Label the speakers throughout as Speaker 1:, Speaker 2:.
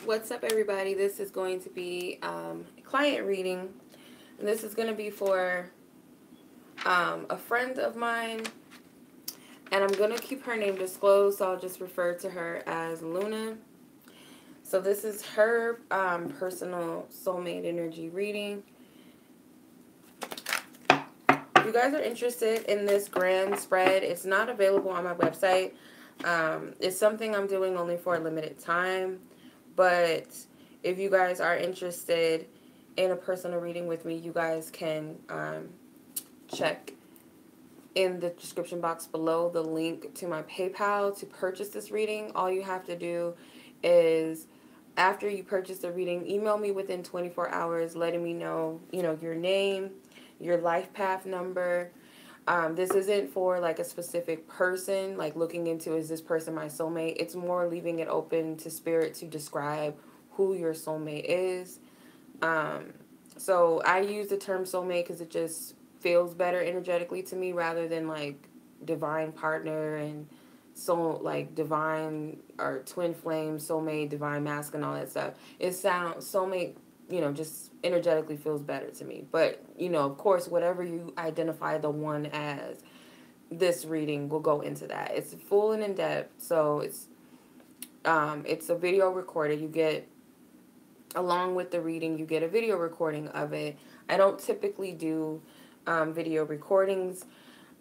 Speaker 1: What's up, everybody? This is going to be a client reading. And this is going to be for a friend of mine. And I'm going to keep her name disclosed, so I'll just refer to her as Luna. So this is her personal soulmate energy reading. If you guys are interested in this grand spread, it's not available on my website. It's something I'm doing only for a limited time. But if you guys are interested in a personal reading with me, you guys can check in the description box below the link to my PayPal to purchase this reading. All you have to do is, after you purchase the reading, email me within 24 hours letting me know, your name, your life path number. This isn't for like a specific person, like looking into, is this person my soulmate? It's more leaving it open to spirit to describe who your soulmate is. So I use the term soulmate because it just feels better energetically to me, rather than like divine partner and soul, like divine or twin flame, soulmate, divine mask, and all that stuff. It sounds soulmate, just energetically feels better to me. But, of course, whatever you identify the one as, this reading will go into that. It's full and in-depth, so it's a video recorded. You get, along with the reading, you get a video recording of it. I don't typically do video recordings.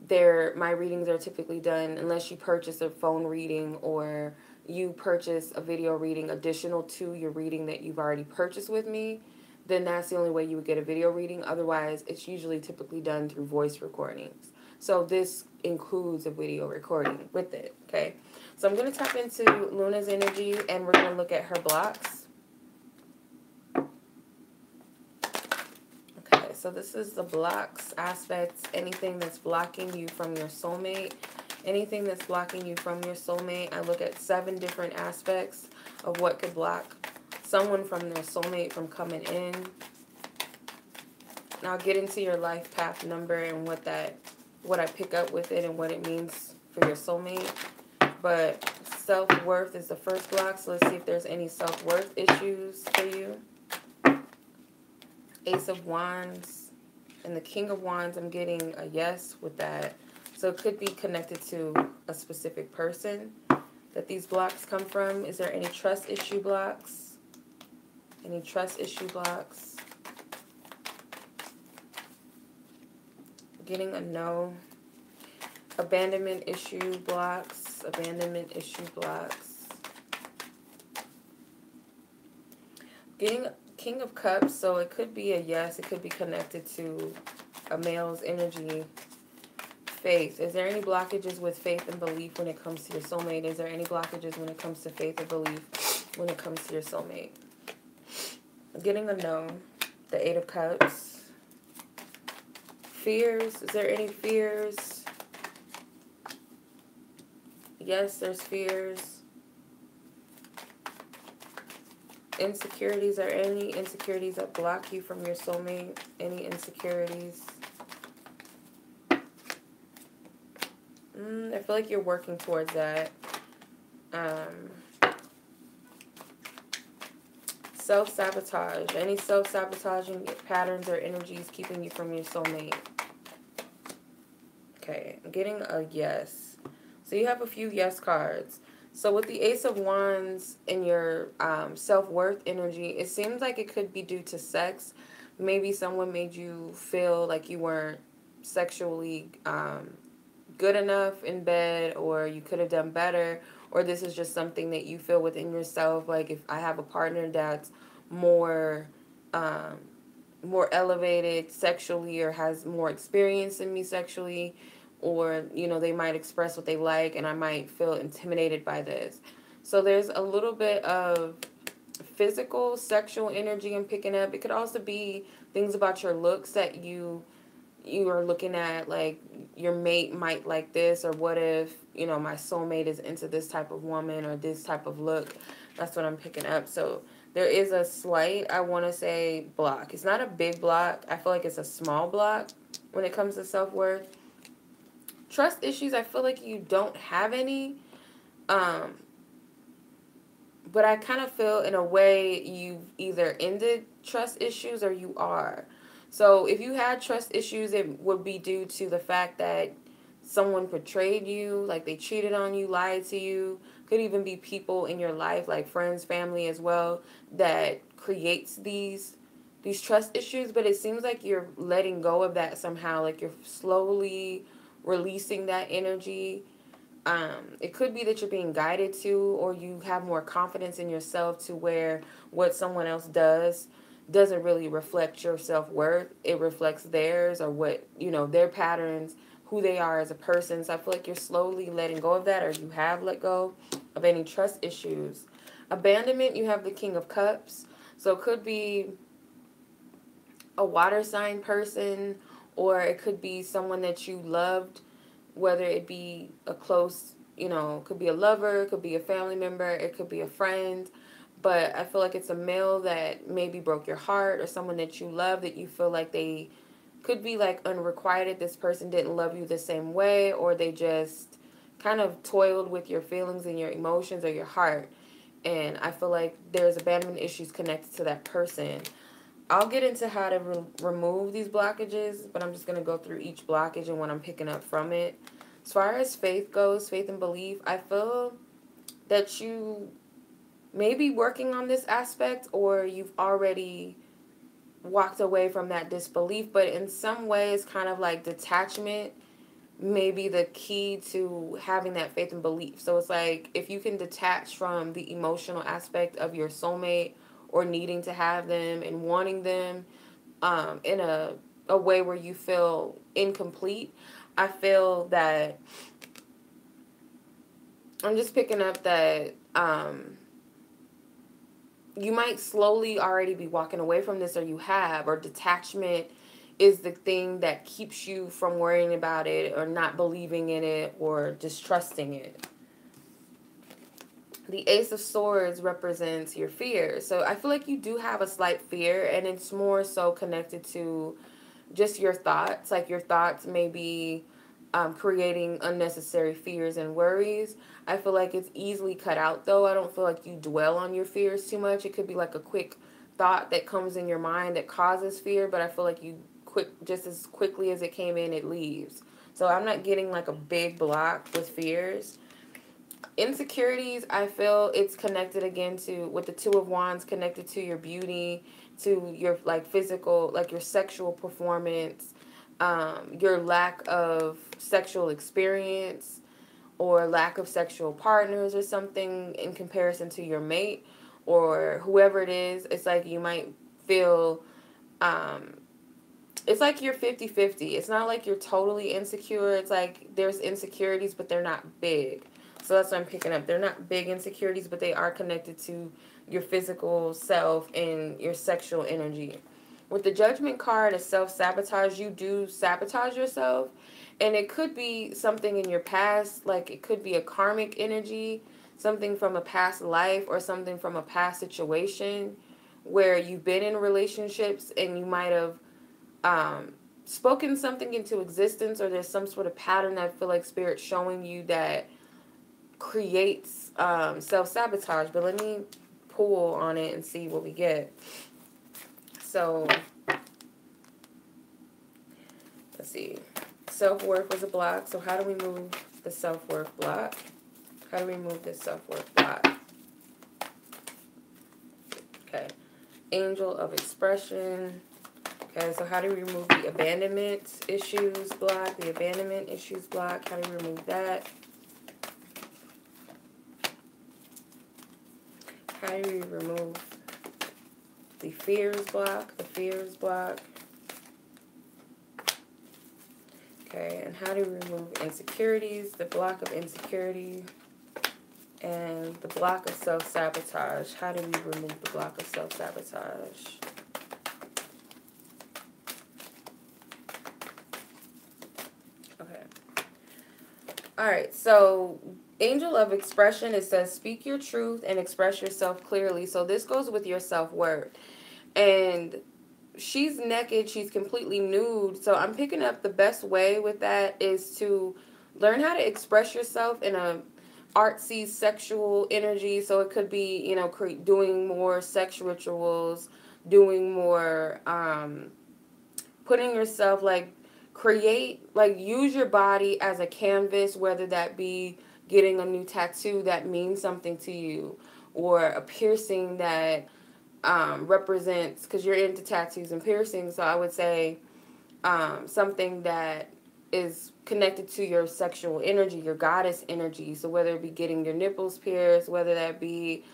Speaker 1: My readings are typically done, unless you purchase a phone reading or you purchase a video reading additional to your reading that you've already purchased with me, then that's the only way you would get a video reading. Otherwise, it's usually typically done through voice recordings. So this includes a video recording with it, okay? So I'm going to tap into Luna's energy, and we're going to look at her blocks. Okay, so this is the blocks, aspects, anything that's blocking you from your soulmate. Anything that's blocking you from your soulmate. I look at 7 different aspects of what could block someone from their soulmate from coming in. Now I'll get into your life path number and what I pick up with it and what it means for your soulmate. But self-worth is the first block, so let's see if there's any self-worth issues for you. Ace of Wands and the King of Wands, I'm getting a yes with that. So it could be connected to a specific person that these blocks come from. Is there any trust issue blocks? Any trust issue blocks? Getting a no. Abandonment issue blocks. Abandonment issue blocks. Getting King of Cups, so it could be a yes. It could be connected to a male's energy. Faith. Is there any blockages with faith and belief when it comes to your soulmate? Is there any blockages when it comes to faith or belief when it comes to your soulmate? Getting a no. The 8 of Cups. Fears. Is there any fears? Yes, there's fears. Insecurities. Are any insecurities that block you from your soulmate? Any insecurities? I feel like you're working towards that. Self-sabotage. Any self-sabotaging patterns or energies keeping you from your soulmate? Okay, I'm getting a yes. So you have a few yes cards. So with the Ace of Wands in your self-worth energy, it seems like it could be due to sex. Maybe someone made you feel like you weren't sexually good enough in bed, or you could have done better, or this is just something that you feel within yourself. Like, if I have a partner that's more elevated sexually or has more experience than me sexually, or they might express what they like and I might feel intimidated by this. So there's a little bit of physical sexual energy I'm picking up. It could also be things about your looks that you are looking at, like your mate might like this, or what if, my soulmate is into this type of woman or this type of look. That's what I'm picking up. So there is a slight, I want to say, block. It's not a big block. I feel like it's a small block when it comes to self-worth. Trust issues, I feel like you don't have any. but I kind of feel in a way you've either ended trust issues or you are. So if you had trust issues, it would be due to the fact that someone betrayed you, like they cheated on you, lied to you. Could even be people in your life, like friends, family as well, that creates these trust issues. But it seems like you're letting go of that somehow, like you're slowly releasing that energy. It could be that you're being guided to, or you have more confidence in yourself to where what someone else does doesn't really reflect your self-worth. It reflects theirs, or what, their patterns, who they are as a person. So I feel like you're slowly letting go of that, or you have let go of any trust issues. Abandonment, you have the King of Cups. So it could be a water sign person, or it could be someone that you loved, whether it be a close, could be a lover, it could be a family member, it could be a friend. But I feel like it's a male that maybe broke your heart, or someone that you love that you feel like they could be like unrequited. This person didn't love you the same way, or they just kind of toiled with your feelings and your emotions or your heart. And I feel like there's abandonment issues connected to that person. I'll get into how to remove these blockages, but I'm just going to go through each blockage and what I'm picking up from it. As far as faith goes, faith and belief, I feel that you may be working on this aspect, or you've already walked away from that disbelief, but in some ways kind of like detachment may be the key to having that faith and belief. So it's like if you can detach from the emotional aspect of your soulmate, or needing to have them and wanting them in a way where you feel incomplete, I feel that I'm just picking up that you might slowly already be walking away from this, or you have, or detachment is the thing that keeps you from worrying about it, or not believing in it, or distrusting it. The Ace of Swords represents your fear. So I feel like you do have a slight fear, and it's more so connected to just your thoughts. Like your thoughts may be creating unnecessary fears and worries. I feel like it's easily cut out, though. I don't feel like you dwell on your fears too much. It could be like a quick thought that comes in your mind that causes fear, but I feel like just as quickly as it came in, it leaves. So I'm not getting like a big block with fears. Insecurities, I feel it's connected again to, with the Two of Wands, connected to your beauty, to your like physical, like your sexual performance, your lack of sexual experience, or lack of sexual partners or something in comparison to your mate or whoever it is. It's like you might feel, it's like you're 50-50. It's not like you're totally insecure. It's like there's insecurities, but they're not big. So that's what I'm picking up. They're not big insecurities, but they are connected to your physical self and your sexual energy. With the Judgment card as self-sabotage, you do sabotage yourself. And it could be something in your past, like it could be a karmic energy, something from a past life, or something from a past situation where you've been in relationships and you might have spoken something into existence, or there's some sort of pattern that I feel like Spirit's showing you that creates self-sabotage. But let me pull on it and see what we get. So let's see. Self-worth was a block. So how do we move the self-worth block? How do we move this self-worth block? Okay. Angel of expression. Okay, so how do we remove the abandonment issues block? The abandonment issues block. How do we remove that? How do we remove the fears block? The fears block. Okay, and how do we remove insecurities? The block of insecurity. And the block of self-sabotage. How do we remove the block of self-sabotage? Okay. Alright, so Angel of expression, it says, speak your truth and express yourself clearly. So this goes with your self-worth. And she's naked, she's completely nude. So I'm picking up the best way with that is to learn how to express yourself in a artsy sexual energy. So it could be, you know, doing more sex rituals, doing more, putting yourself, like, create, like, use your body as a canvas, whether that be getting a new tattoo that means something to you, or a piercing that represents, because you're into tattoos and piercings. So I would say something that is connected to your sexual energy, your goddess energy. So whether it be getting your nipples pierced, whether that be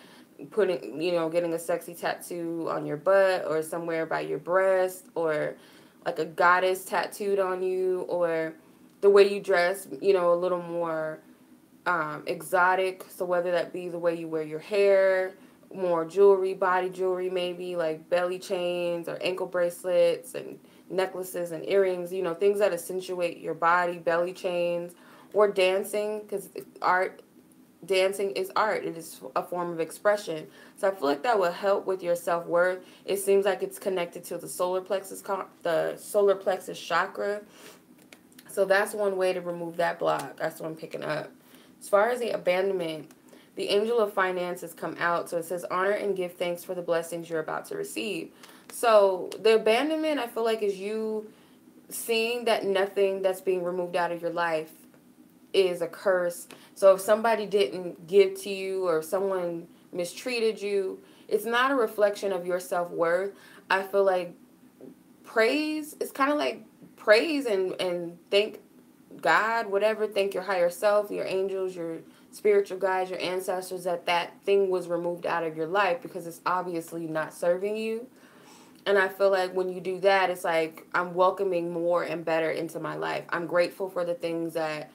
Speaker 1: putting, you know, getting a sexy tattoo on your butt or somewhere by your breast, or like a goddess tattooed on you, or the way you dress, you know, a little more exotic. So whether that be the way you wear your hair, more jewelry, body jewelry, maybe like belly chains or ankle bracelets and necklaces and earrings, you know, things that accentuate your body, belly chains, or dancing, because dancing is art. It is a form of expression. So I feel like that will help with your self-worth. It seems like it's connected to the solar plexus chakra. So that's one way to remove that block. That's what I'm picking up. As far as the abandonment, the angel of finances come out. So it says, honor and give thanks for the blessings you're about to receive. So the abandonment, I feel like, is you seeing that nothing that's being removed out of your life is a curse. So if somebody didn't give to you, or if someone mistreated you, it's not a reflection of your self-worth. I feel like praise is kind of like praise and thank God, whatever, thank your higher self, your angels, your spiritual guides, your ancestors, that thing was removed out of your life because it's obviously not serving you. And I feel like when you do that, it's like I'm welcoming more and better into my life. I'm grateful for the things that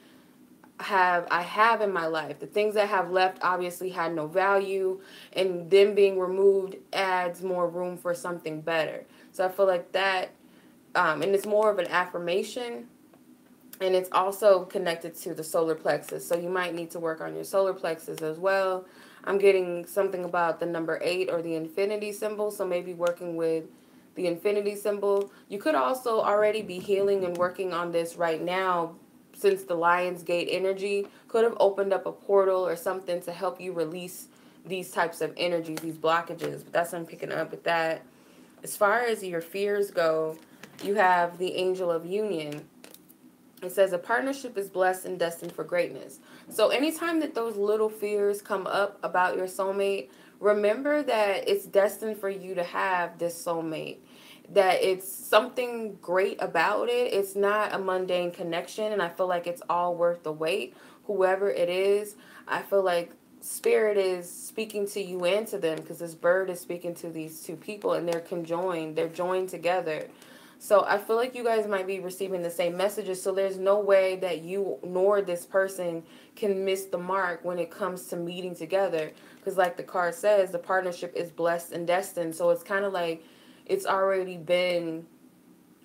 Speaker 1: I have in my life. The things that have left obviously had no value, and them being removed adds more room for something better. So I feel like that, and it's more of an affirmation, and it's also connected to the solar plexus. So you might need to work on your solar plexus as well. I'm getting something about the number 8 or the infinity symbol, so maybe working with the infinity symbol. You could also already be healing and working on this right now, since the Lion's Gate energy could have opened up a portal or something to help you release these types of energies, these blockages. But that's what I'm picking up with that. As far as your fears go, you have the Angel of Union. It says a partnership is blessed and destined for greatness. So anytime that those little fears come up about your soulmate, remember that it's destined for you to have this soulmate. That it's something great about it. It's not a mundane connection, and I feel like it's all worth the wait. Whoever it is, I feel like Spirit is speaking to you and to them, because this bird is speaking to these two people, and they're conjoined. They're joined together. So I feel like you guys might be receiving the same messages. So there's no way that you nor this person can miss the mark when it comes to meeting together. Because like the card says, the partnership is blessed and destined. So it's kind of like it's already been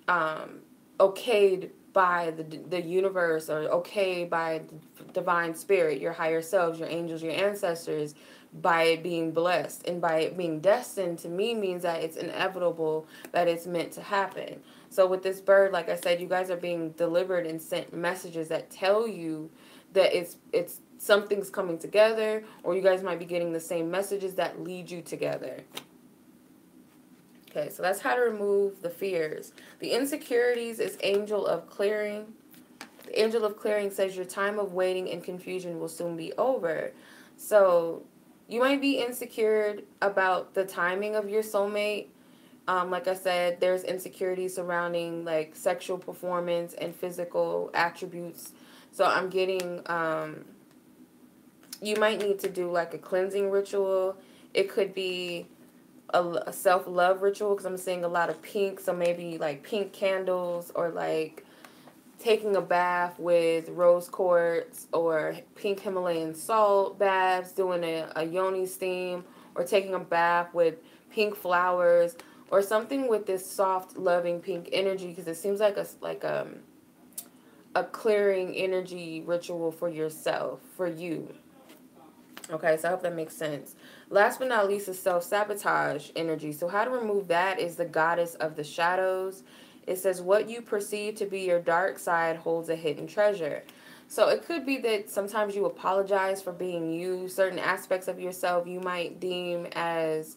Speaker 1: okayed by the universe, or okayed by the divine spirit, your higher selves, your angels, your ancestors, by it being blessed. And by it being destined, to me, means that it's inevitable, that it's meant to happen. So with this bird, like I said, you guys are being delivered and sent messages that tell you that it's something's coming together, or you guys might be getting the same messages that lead you together. Okay, so that's how to remove the fears. The insecurities is Angel of Clearing. The Angel of Clearing says your time of waiting and confusion will soon be over. So you might be insecure about the timing of your soulmate. Like I said, there's insecurity surrounding like sexual performance and physical attributes. So I'm getting, you might need to do like a cleansing ritual. It could be a self-love ritual, because I'm seeing a lot of pink. So maybe like pink candles, or like taking a bath with rose quartz, or pink Himalayan salt baths, doing a yoni steam, or taking a bath with pink flowers, or something with this soft, loving pink energy, because it seems like a clearing energy ritual for yourself, for you. Okay, so I hope that makes sense. Last but not least is self-sabotage energy. So how to remove that is the Goddess of the Shadows. It says, what you perceive to be your dark side holds a hidden treasure. So it could be that sometimes you apologize for being you. Certain aspects of yourself you might deem as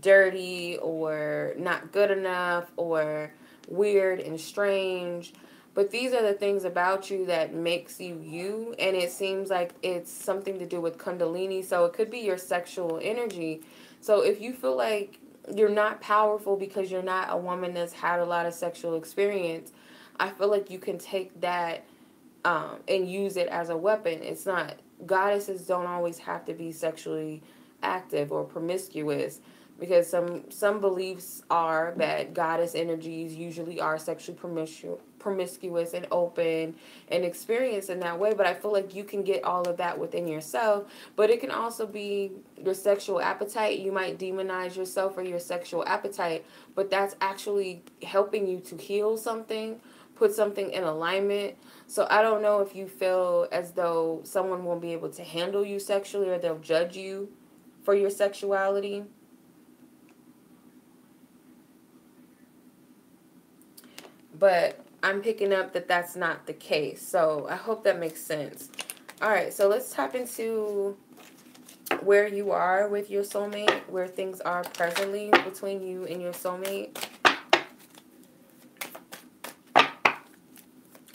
Speaker 1: dirty or not good enough or weird and strange. But these are the things about you that makes you you. And it seems like it's something to do with Kundalini. So it could be your sexual energy. So if you feel like you're not powerful because you're not a woman that's had a lot of sexual experience, I feel like you can take that and use it as a weapon. It's not, goddesses don't always have to be sexually active or promiscuous, because some beliefs are that goddess energies usually are sexually promiscuous and open and experienced in that way. But I feel like you can get all of that within yourself. But it can also be your sexual appetite. You might demonize yourself for your sexual appetite, but that's actually helping you to heal something, put something in alignment. So I don't know if you feel as though someone won't be able to handle you sexually, or they'll judge you for your sexuality. But I'm picking up that that's not the case. So I hope that makes sense. All right, so let's tap into where you are with your soulmate, where things are presently between you and your soulmate.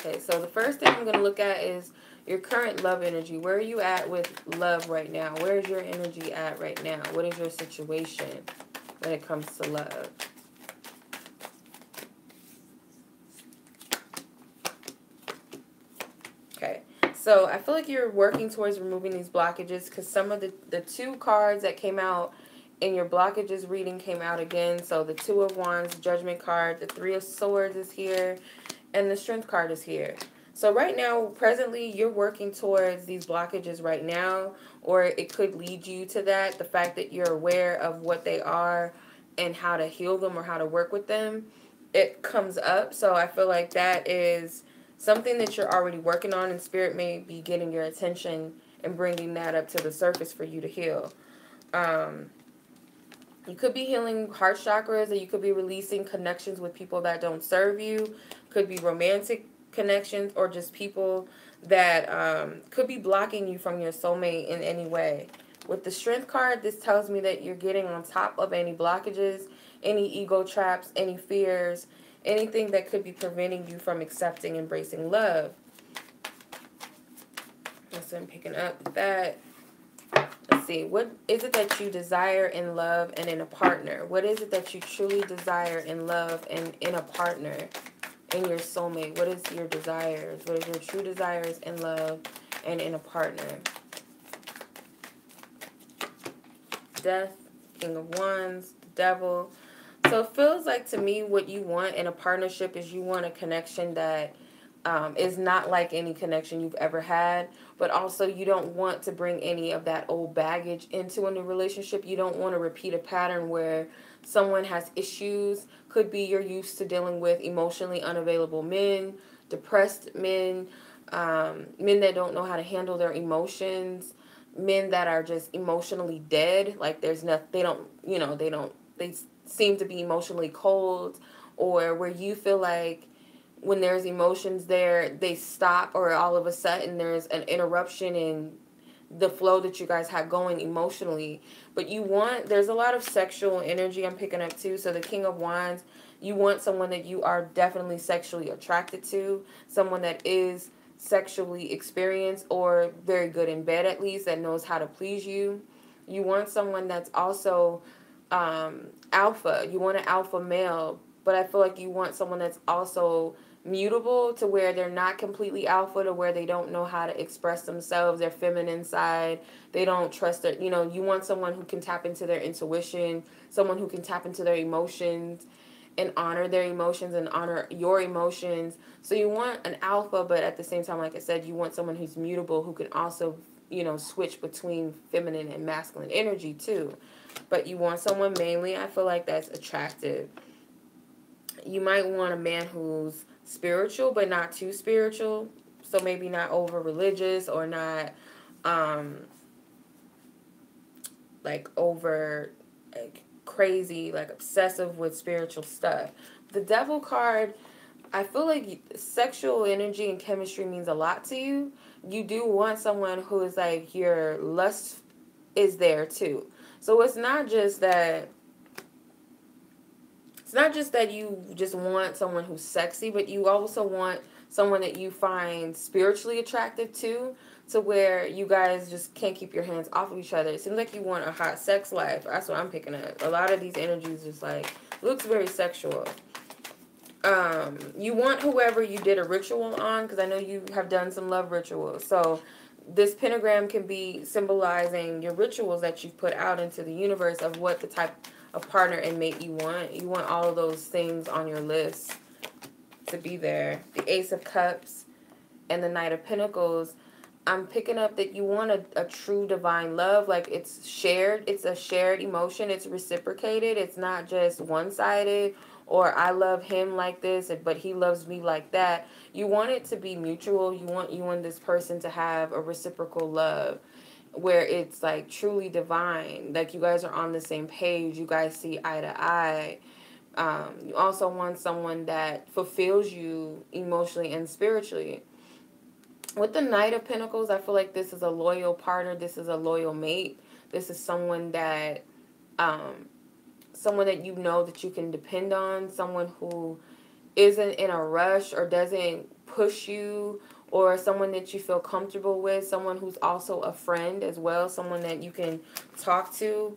Speaker 1: Okay, so the first thing I'm going to look at is your current love energy. Where are you at with love right now? Where is your energy at right now? What is your situation when it comes to love? Okay, so I feel like you're working towards removing these blockages, because some of the two cards that came out in your blockages reading came out again. So the Two of Wands, Judgment card, the Three of Swords is here, and the Strength card is here. So right now, presently, you're working towards these blockages right now, or it could lead you to that. The fact that you're aware of what they are and how to heal them or how to work with them, it comes up. So I feel like that is something that you're already working on, and Spirit may be getting your attention and bringing that up to the surface for you to heal. You could be healing heart chakras, or you could be releasing connections with people that don't serve you. Could be romantic connections, or just people that could be blocking you from your soulmate in any way. With the Strength card, this tells me that you're getting on top of any blockages, any ego traps, any fears, anything that could be preventing you from accepting, embracing love. So I'm picking up that. Let's see. What is it that you desire in love and in a partner? What is it that you truly desire in love and in a partner, in your soulmate? What is your desires? What is your true desires in love and in a partner? Death, King of Wands, the Devil. So it feels like to me what you want in a partnership is you want a connection that is not like any connection you've ever had, but also you don't want to bring any of that old baggage into a new relationship. You don't want to repeat a pattern where someone has issues. Could be you're used to dealing with emotionally unavailable men, depressed men, men that don't know how to handle their emotions, men that are just emotionally dead. Like there's nothing, they don't, they seem to be emotionally cold, or where you feel like when there's emotions there, they stop, or all of a sudden there's an interruption in the flow that you guys have going emotionally. But there's a lot of sexual energy I'm picking up too. So the King of Wands, you want someone that you are definitely sexually attracted to, someone that is sexually experienced or very good in bed, at least, that knows how to please you. You want someone that's also alpha. You want an alpha male, but I feel like you want someone that's also mutable, to where they're not completely alpha, to where they don't know how to express themselves, their feminine side. They don't trust their, you want someone who can tap into their intuition, someone who can tap into their emotions and honor their emotions and honor your emotions. So you want an alpha, but at the same time, like I said, you want someone who's mutable, who can also, switch between feminine and masculine energy too. But you want someone mainly, I feel like, that's attractive. You might want a man who's spiritual, but not too spiritual. So maybe not over religious, or not over crazy, like obsessive with spiritual stuff. The Devil card, I feel like sexual energy and chemistry means a lot to you. You do want someone who is like your lust is there too. So it's not just that you just want someone who's sexy, but you also want someone that you find spiritually attractive to where you guys just can't keep your hands off of each other. It seems like you want a hot sex life. That's what I'm picking up. A lot of these energies just like looks very sexual. You want whoever you did a ritual on, because I know you have done some love rituals. So this pentagram can be symbolizing your rituals that you've put out into the universe of what the type of partner and mate you want. You want all of those things on your list to be there. The Ace of Cups and the Knight of Pentacles. I'm picking up that you want a true divine love. Like it's shared. It's a shared emotion. It's reciprocated. It's not just one-sided or I love him like this, but he loves me like that. You want it to be mutual. You want this person to have a reciprocal love where it's like truly divine. Like you guys are on the same page. You guys see eye to eye. You also want someone that fulfills you emotionally and spiritually. With the Knight of Pentacles, I feel like this is a loyal partner. This is a loyal mate. This is someone that you know that you can depend on. Someone who isn't in a rush or doesn't push you, or someone that you feel comfortable with. Someone who's also a friend as well. Someone that you can talk to.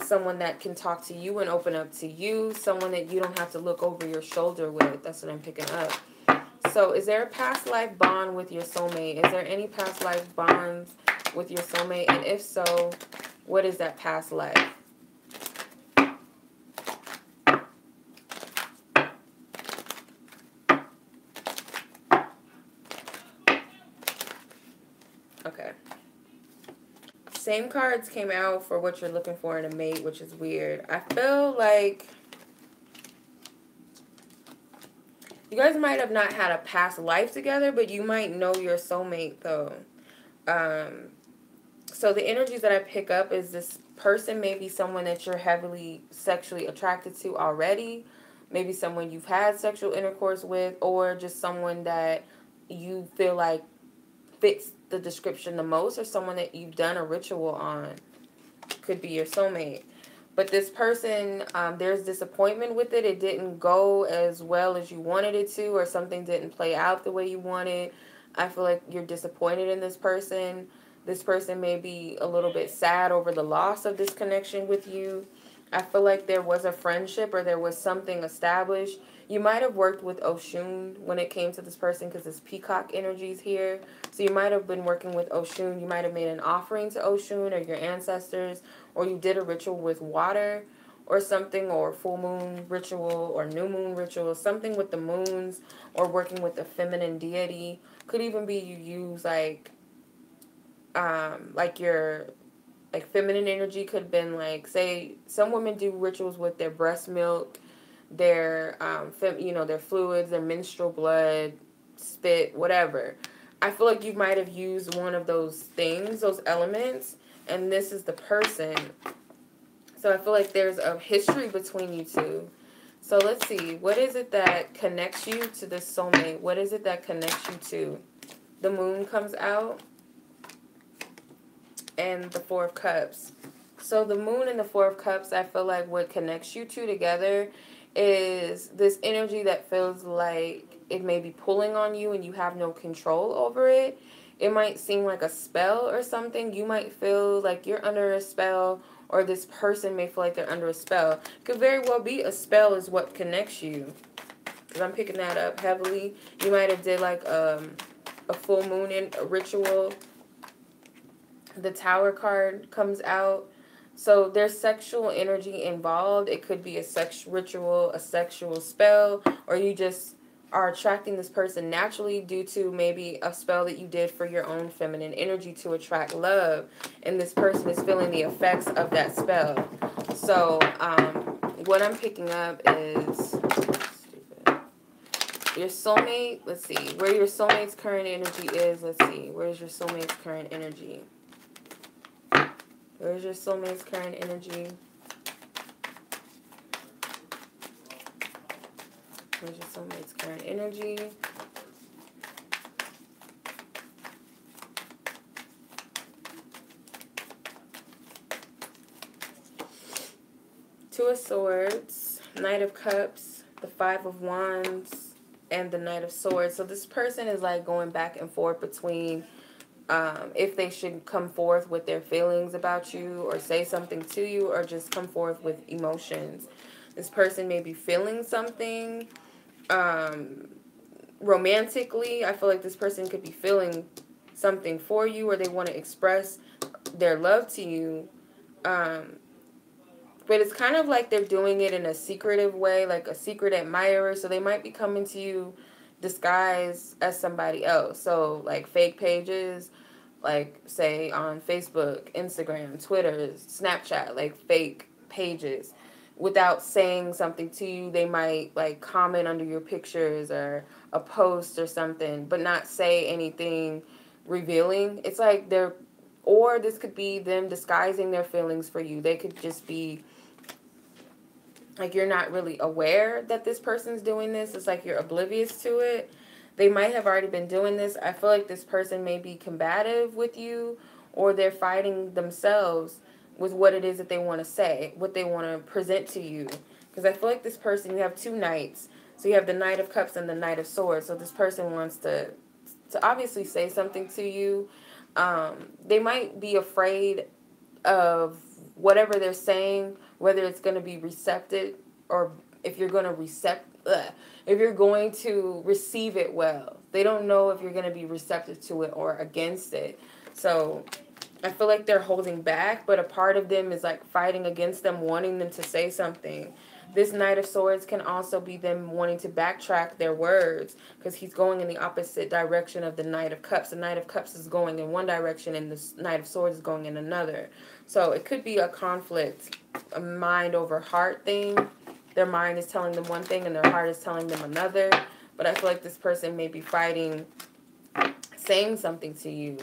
Speaker 1: Someone that can talk to you and open up to you. Someone that you don't have to look over your shoulder with. That's what I'm picking up. So is there a past life bond with your soulmate? Is there any past life bonds with your soulmate? And if so, what is that past life? Okay. Same cards came out for what you're looking for in a mate, which is weird. I feel like you guys might have not had a past life together, but you might know your soulmate, though. So the energies that I pick up is this person may be someone that you're heavily sexually attracted to already. Maybe someone you've had sexual intercourse with, or just someone that you feel like fits the description the most, or someone that you've done a ritual on. Could be your soulmate. But this person, there's disappointment with it. It didn't go as well as you wanted it to, or something didn't play out the way you wanted. I feel like you're disappointed in this person. This person may be a little bit sad over the loss of this connection with you. I feel like there was a friendship or there was something established. You might have worked with Oshun when it came to this person because it's peacock energies here. So you might have been working with Oshun. You might have made an offering to Oshun or your ancestors, or you did a ritual with water or something, or full moon ritual or new moon ritual, something with the moons, or working with the feminine deity. Could even be you use your feminine energy. Could have been like, say, some women do rituals with their breast milk, their their fluids, their menstrual blood, spit, whatever. I feel like you might have used one of those things, those elements, and this is the person. So I feel like there's a history between you two. So let's see, what is it that connects you to this soulmate? What is it that connects you to? The moon comes out, and the Four of Cups. So the moon and the Four of Cups, I feel like what connects you two together is this energy that feels like it may be pulling on you and you have no control over it. It might seem like a spell or something. You might feel like you're under a spell, or this person may feel like they're under a spell. Could very well be a spell is what connects you. Because I'm picking that up heavily. You might have did like a full moon in a ritual. The Tower card comes out. So there's sexual energy involved. It could be a sex ritual, a sexual spell, or you just are attracting this person naturally due to maybe a spell that you did for your own feminine energy to attract love. And this person is feeling the effects of that spell. So what I'm picking up is your soulmate. Let's see where your soulmate's current energy is. Let's see. Where's your soulmate's current energy? Where's your soulmate's current energy? Where's your soulmate's current energy? Two of Swords, Knight of Cups, the Five of Wands, and the Knight of Swords. So this person is like going back and forth between if they should come forth with their feelings about you or say something to you or just come forth with emotions. This person may be feeling something romantically. I feel like this person could be feeling something for you, or they want to express their love to you. But it's kind of like they're doing it in a secretive way, like a secret admirer. So they might be coming to you disguised as somebody else. So like fake pages, like say on Facebook, Instagram, Twitter, Snapchat, like fake pages. Without saying something to you, they might like comment under your pictures or a post or something, but not say anything revealing. It's like they're, or this could be them disguising their feelings for you. They could just be like you're not really aware that this person's doing this. It's like you're oblivious to it. They might have already been doing this. I feel like this person may be combative with you, or they're fighting themselves with what it is that they want to say, what they want to present to you. Because I feel like this person, you have two knights. So you have the Knight of Cups and the Knight of Swords. So this person wants to obviously say something to you. They might be afraid of whatever they're saying, whether it's going to be receptive or if you're going to receive it well. They don't know if you're going to be receptive to it or against it. So I feel like they're holding back, but a part of them is like fighting against them, wanting them to say something. This Knight of Swords can also be them wanting to backtrack their words because he's going in the opposite direction of the Knight of Cups. The Knight of Cups is going in one direction and the Knight of Swords is going in another. So it could be a conflict, a mind over heart thing. Their mind is telling them one thing and their heart is telling them another. But I feel like this person may be fighting, saying something to you.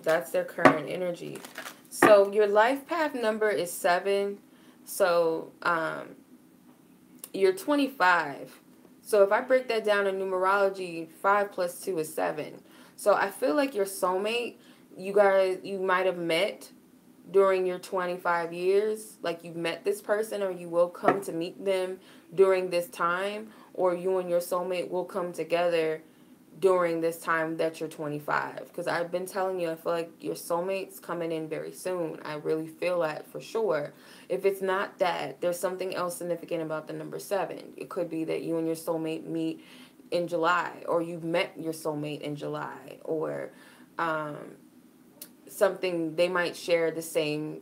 Speaker 1: That's their current energy. So your life path number is 7. So you're 25. So if I break that down in numerology, 5 plus 2 is 7. So I feel like your soulmate, you might have met during your 25 years. Like you've met this person, or you will come to meet them during this time, or you and your soulmate will come together during this time that you're 25. Because I've been telling you, I feel like your soulmate's coming in very soon. I really feel that for sure. If it's not that, there's something else significant about the number 7. It could be that you and your soulmate meet in July, or you've met your soulmate in July, or something, they might share the same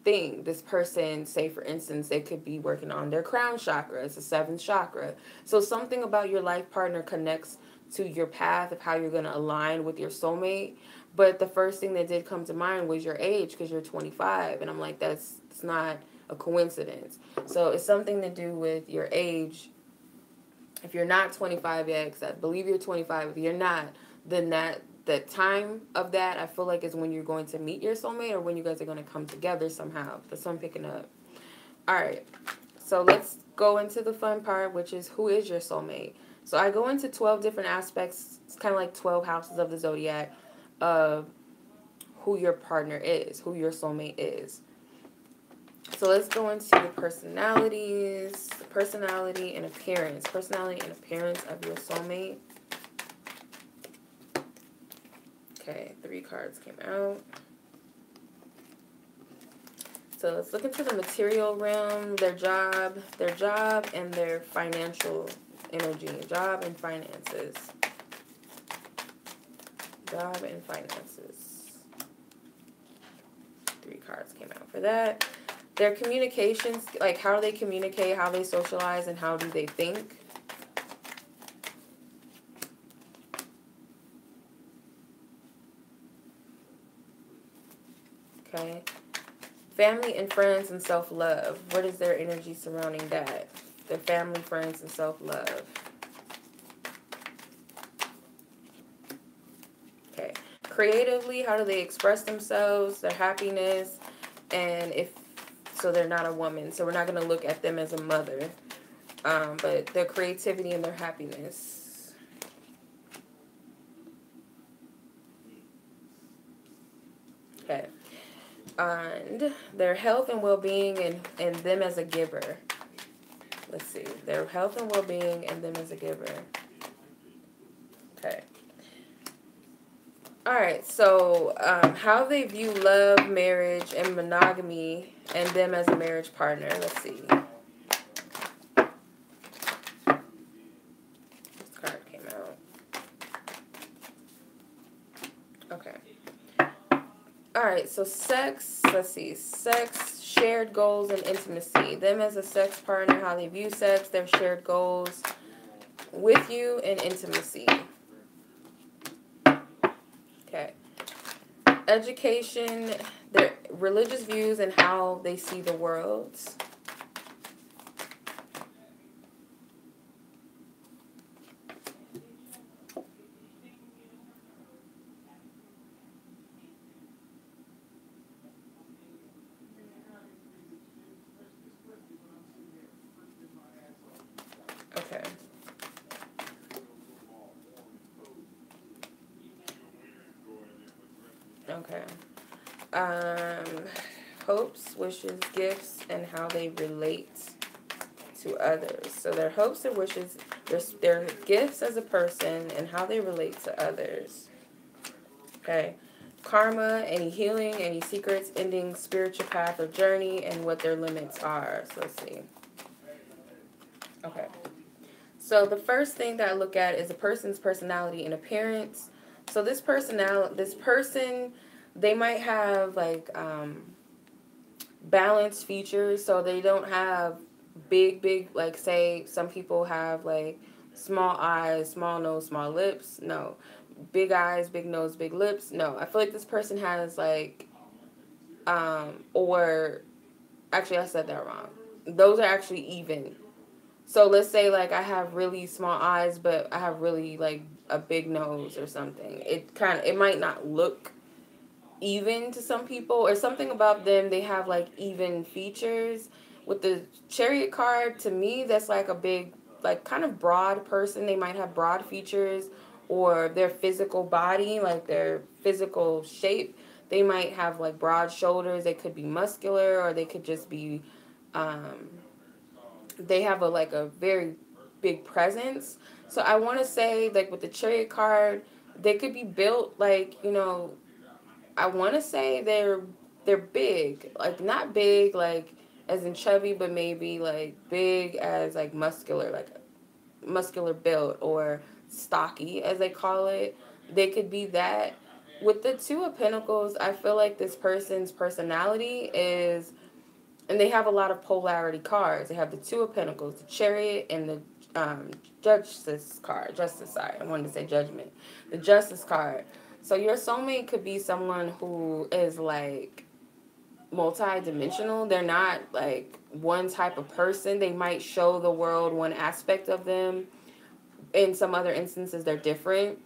Speaker 1: thing. This person, say for instance, they could be working on their crown chakra. It's the 7th chakra. So something about your life partner connects to your path of how you're going to align with your soulmate. But the first thing that did come to mind was your age, because you're 25. And I'm like, it's not a coincidence. So it's something to do with your age. If you're not 25 yet, because I believe you're 25. If you're not, then the time of that, I feel like, is when you're going to meet your soulmate, or when you guys are going to come together somehow. That's what I'm picking up. All right. So let's go into the fun part, which is who is your soulmate? So I go into 12 different aspects. It's kind of like 12 houses of the zodiac of who your partner is, who your soulmate is. So let's go into the personalities, personality and appearance. Personality and appearance of your soulmate. Okay, 3 cards came out. So let's look into the material realm, their job, and their financial energy. Job and finances. Job and finances. 3 cards came out for that. Their communications, like how do they communicate, how they socialize, and how do they think. Okay. Family and friends and self-love. What is their energy surrounding that? Their family, friends, and self-love. Okay. Creatively, how do they express themselves, their happiness, and so they're not a woman. So we're not going to look at them as a mother. but their creativity and their happiness. Okay. And their health and well-being and them as a giver. Let's see. Their health and well-being and them as a giver. Okay. All right. So how they view love, marriage, and monogamy and them as a marriage partner. Let's see. This card came out. Okay. All right, so sex, let's see, sex, shared goals, and intimacy. Them as a sex partner, how they view sex, their shared goals with you, and intimacy. Okay. Education, their religious views, and how they see the world. Okay. Okay. Hopes, wishes, gifts, and how they relate to others. So their hopes and wishes, their gifts as a person, and how they relate to others. Okay. Karma, any healing, any secrets, ending, spiritual path or journey, and what their limits are. So let's see. Okay. So the first thing that I look at is a person's personality and appearance. So this person, they might have like balanced features. So they don't have big, like say some people have like small eyes, small nose, small lips. No. Big eyes, big nose, big lips. No. I feel like this person has like, or actually I said that wrong. Those are actually even. So let's say like I have really small eyes, but I have really like a big nose or something. It might not look even to some people, or something about them, they have like even features. With the Chariot card, to me, that's like a big, like kind of broad person. They might have broad features, or their physical body, like their physical shape. They might have like broad shoulders. They could be muscular, or they could just be, they have a very big presence. So I want to say, like with the Chariot card, they could be built like, I want to say they're big, like not big like as in chubby, but maybe like big as like muscular build, or stocky as they call it. They could be that. With the Two of Pentacles, I feel like this person's personality is, and they have a lot of polarity cards. They have the Two of Pentacles, the Chariot, and the Justice card. I wanted to say Judgment. The Justice card. So your soulmate could be someone who is like multi-dimensional. They're not like one type of person. They might show the world one aspect of them. In some other instances, they're different.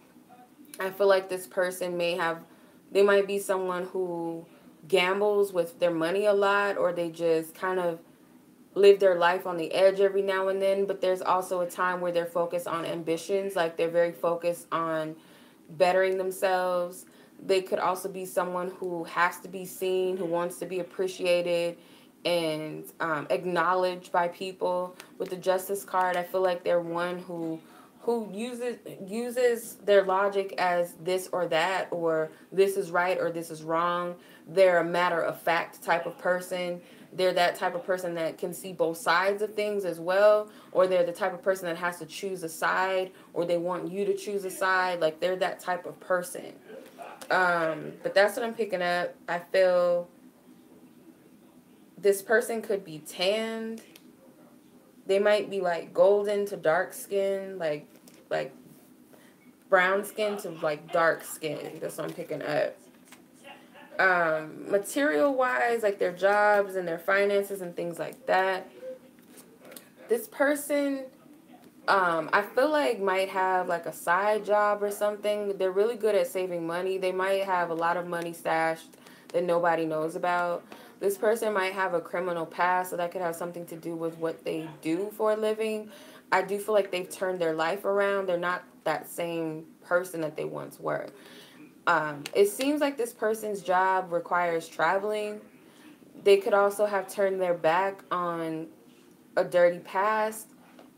Speaker 1: I feel like this person they might be someone who gambles with their money a lot, or they just kind of live their life on the edge every now and then. But there's also a time where they're focused on ambitions, like they're very focused on bettering themselves. They could also be someone who has to be seen, who wants to be appreciated and acknowledged by people. With the Justice card, I feel like they're one who uses their logic as this or that, or this is right or this is wrong. They're a matter of fact type of person. They're that type of person that can see both sides of things as well, or they're the type of person that has to choose a side, or they want you to choose a side. Like they're that type of person. But that's what I'm picking up. I feel this person could be tanned. They might be like golden to dark skin, like brown skin to like dark skin. That's what I'm picking up. Material wise, like their jobs and their finances and things like that. This person, I feel like might have like a side job or something. They're really good at saving money. They might have a lot of money stashed that nobody knows about. This person might have a criminal past, so that could have something to do with what they do for a living. I do feel like they've turned their life around. They're not that same person that they once were. It seems like this person's job requires traveling. They could also have turned their back on a dirty past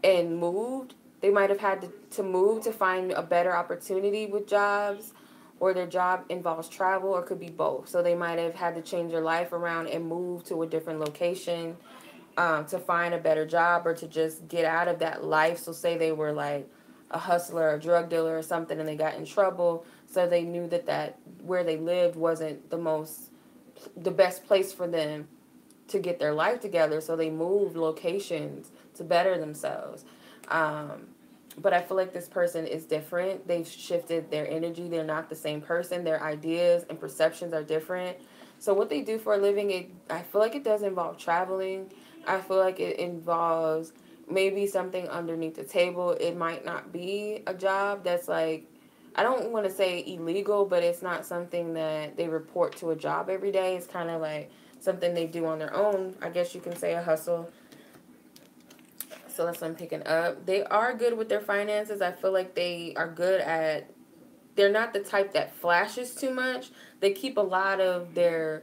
Speaker 1: and moved. They might have had to move to find a better opportunity with jobs, or their job involves travel, or could be both. So they might have had to change their life around and move to a different location to find a better job, or to just get out of that life. So say they were like a hustler, a drug dealer or something, and they got in trouble. So they knew that where they lived wasn't the best place for them to get their life together. So they moved locations to better themselves. But I feel like this person is different. They've shifted their energy. They're not the same person. Their ideas and perceptions are different. So what they do for a living, I feel like it does involve traveling. I feel like it involves maybe something underneath the table. It might not be a job that's like, I don't want to say illegal, but it's not something that they report to a job every day. It's kind of like something they do on their own. I guess you can say a hustle. So that's what I'm picking up. They are good with their finances. I feel like they are good at, they're not the type that flashes too much. They keep a lot of their,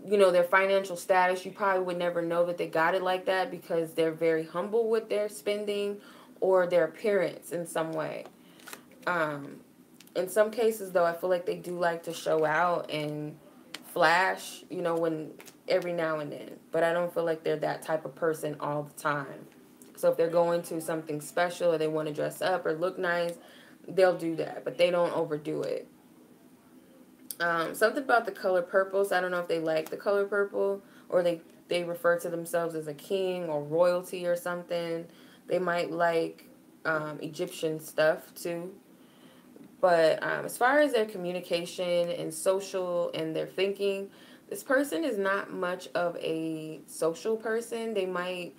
Speaker 1: their financial status. You probably would never know that they got it like that because they're very humble with their spending or their appearance in some way. In some cases, though, I feel like they do like to show out and flash, when every now and then. But I don't feel like they're that type of person all the time. So if they're going to something special or they want to dress up or look nice, they'll do that. But they don't overdo it. Something about the color purple. So I don't know if they like the color purple or they refer to themselves as a king or royalty or something. They might like Egyptian stuff too. But as far as their communication and social and their thinking, this person is not much of a social person. They might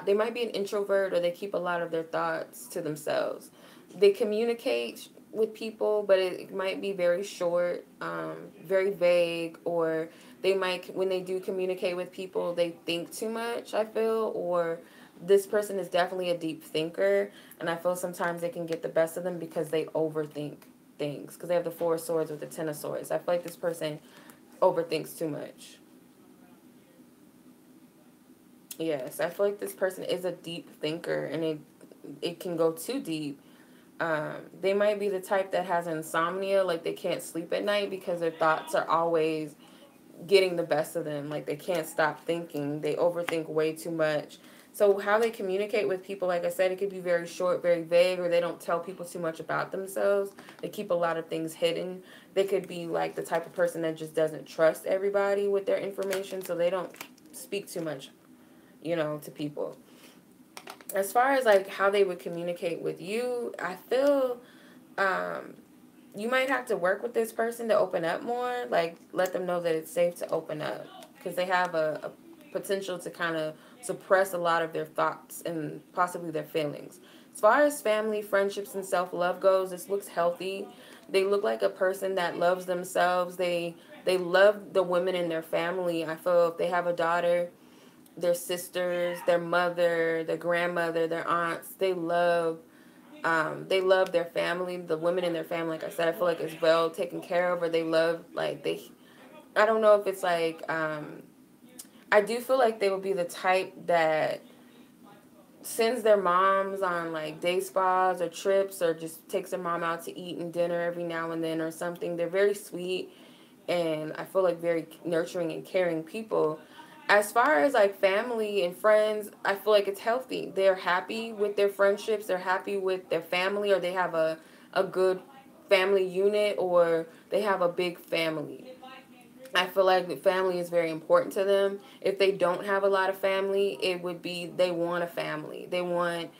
Speaker 1: they might be an introvert, or they keep a lot of their thoughts to themselves. They communicate with people, but it might be very short, very vague, or they might, when they do communicate with people, they think too much, I feel, or this person is definitely a deep thinker, and I feel sometimes they can get the best of them because they overthink things, because they have the Four of Swords with the Ten of Swords. I feel like this person overthinks too much. Yes, I feel like this person is a deep thinker, and it can go too deep. They might be the type that has insomnia, like they can't sleep at night because their thoughts are always getting the best of them. Like they can't stop thinking. They overthink way too much. So how they communicate with people, like I said, it could be very short, very vague, or they don't tell people too much about themselves. They keep a lot of things hidden. They could be like the type of person that just doesn't trust everybody with their information, so they don't speak too much, to people. As far as like how they would communicate with you, I feel you might have to work with this person to open up more. Like let them know that it's safe to open up, because they have a potential to kind of suppress a lot of their thoughts and possibly their feelings. As far as family, friendships, and self-love goes, this looks healthy. They look like a person that loves themselves. They love the women in their family. I feel if they have a daughter, their sisters, their mother, their grandmother, their aunts, they love their family, the women in their family. Like I said, I feel like it's well taken care of, or they love, like I don't know if it's like, I do feel like they would be the type that sends their moms on like day spas or trips, or just takes their mom out to eat and dinner every now and then or something. They're very sweet, and I feel like very nurturing and caring people. As far as like family and friends, I feel like it's healthy. They're happy with their friendships. They're happy with their family, or they have a good family unit, or they have a big family. I feel like the family is very important to them. If they don't have a lot of family, it would be they want a family. And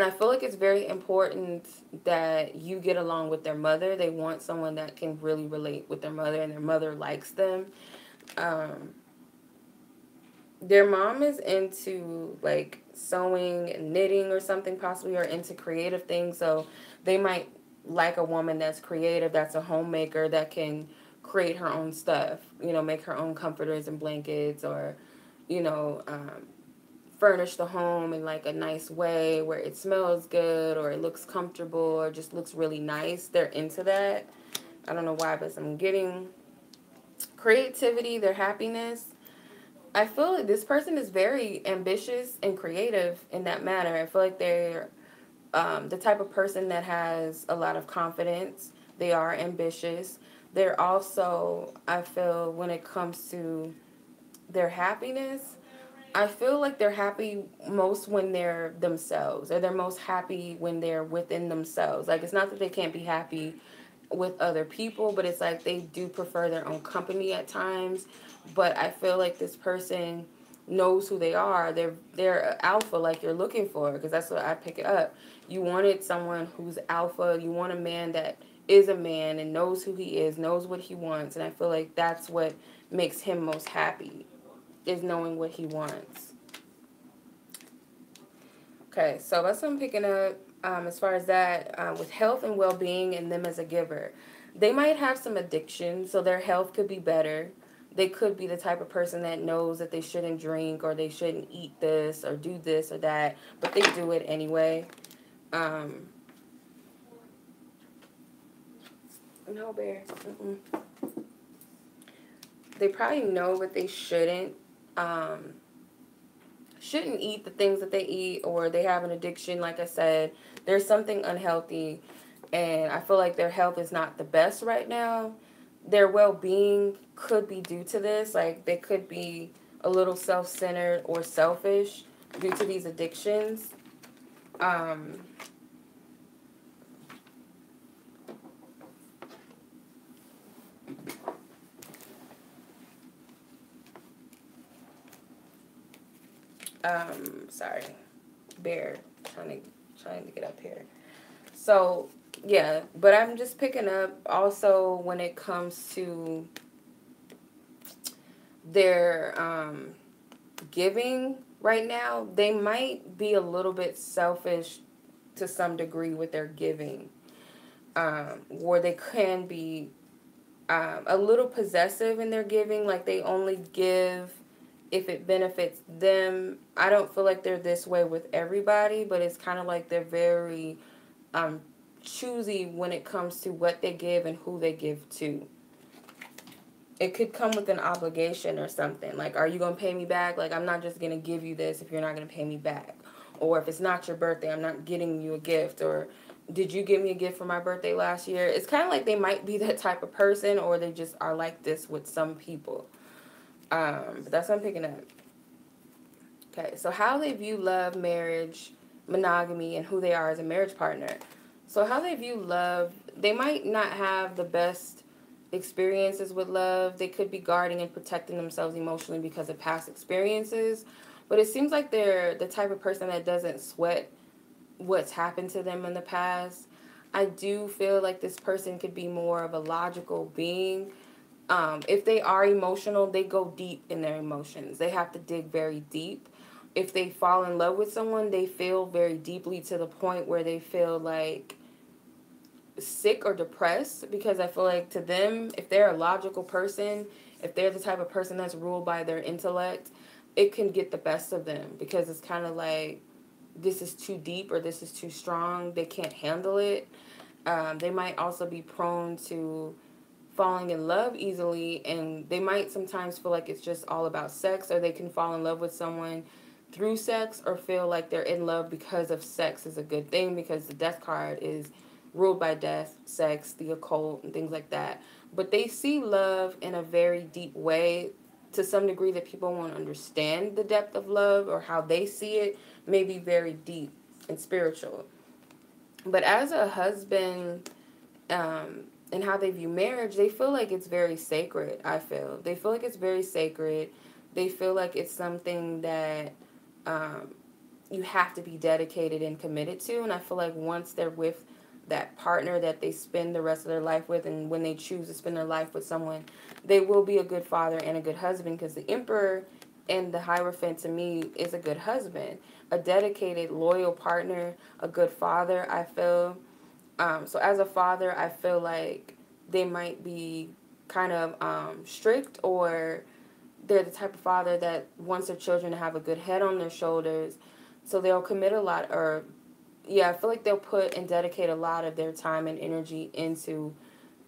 Speaker 1: I feel like it's very important that you get along with their mother. They want someone that can really relate with their mother, and their mother likes them. Their mom is into like sewing and knitting or something, possibly, or into creative things. So they might like a woman that's creative, that's a homemaker, that can create her own stuff, you know, make her own comforters and blankets, or, you know, furnish the home in like a nice way where it smells good or it looks comfortable or just looks really nice. They're into that. I don't know why, but I'm getting creativity, their happiness. I feel like this person is very ambitious and creative in that manner. I feel like they're the type of person that has a lot of confidence. They are ambitious. They're also, I feel, when it comes to their happiness, I feel like they're happy most when they're themselves, or they're most happy when they're within themselves. Like, it's not that they can't be happy with other people, but it's like they do prefer their own company at times. But I feel like this person knows who they are. They're alpha, like you're looking for, because that's what I pick it up. You wanted someone who's alpha. You want a man that is a man and knows who he is, knows what he wants. And I feel like that's what makes him most happy, is knowing what he wants. Okay, so that's what I'm picking up as far as that, with health and well-being and them as a giver. They might have some addiction, so their health could be better. They could be the type of person that knows that they shouldn't drink or they shouldn't eat this or do this or that, but they do it anyway. No, Bear. They probably know that they shouldn't eat the things that they eat, or they have an addiction. Like I said, there's something unhealthy, and I feel like their health is not the best right now. Their well-being could be due to this. Like, they could be a little self-centered or selfish due to these addictions. Sorry, Bear, trying to get up here. So, yeah, but I'm just picking up also when it comes to their giving right now, they might be a little bit selfish to some degree with their giving, where they can be a little possessive in their giving, like they only give if it benefits them. I don't feel like they're this way with everybody, but it's kind of like they're very choosy when it comes to what they give and who they give to. It could come with an obligation or something. Like, are you going to pay me back? Like, I'm not just going to give you this if you're not going to pay me back. Or if it's not your birthday, I'm not getting you a gift. Or, did you give me a gift for my birthday last year? It's kind of like they might be that type of person, or they just are like this with some people. But that's what I'm picking up. Okay, so how they view love, marriage, monogamy, and who they are as a marriage partner. So how they view love, they might not have the best experiences with love. They could be guarding and protecting themselves emotionally because of past experiences. But it seems like they're the type of person that doesn't sweat what's happened to them in the past. I do feel like this person could be more of a logical being. If they are emotional, they go deep in their emotions. They have to dig very deep. If they fall in love with someone, they feel very deeply to the point where they feel like sick or depressed, because I feel like to them, if they're a logical person, if they're the type of person that's ruled by their intellect, it can get the best of them, because it's kind of like, this is too deep or this is too strong. They can't handle it. They might also be prone to falling in love easily, and they might sometimes feel like it's just all about sex, or they can fall in love with someone through sex, or feel like they're in love because of sex is a good thing, because the death card is ruled by death, sex, the occult, and things like that. But they see love in a very deep way, to some degree that people won't understand the depth of love, or how they see it may be very deep and spiritual. But as a husband, and how they view marriage, they feel like it's very sacred, I feel. They feel like it's very sacred. They feel like it's something that you have to be dedicated and committed to. And I feel like once they're with that partner that they spend the rest of their life with, and when they choose to spend their life with someone, they will be a good father and a good husband, because the Emperor and the Hierophant to me is a good husband, a dedicated, loyal partner, a good father, I feel. So as a father, I feel like they might be kind of strict, or they're the type of father that wants their children to have a good head on their shoulders. So they'll commit a lot, or yeah, I feel like they'll put and dedicate a lot of their time and energy into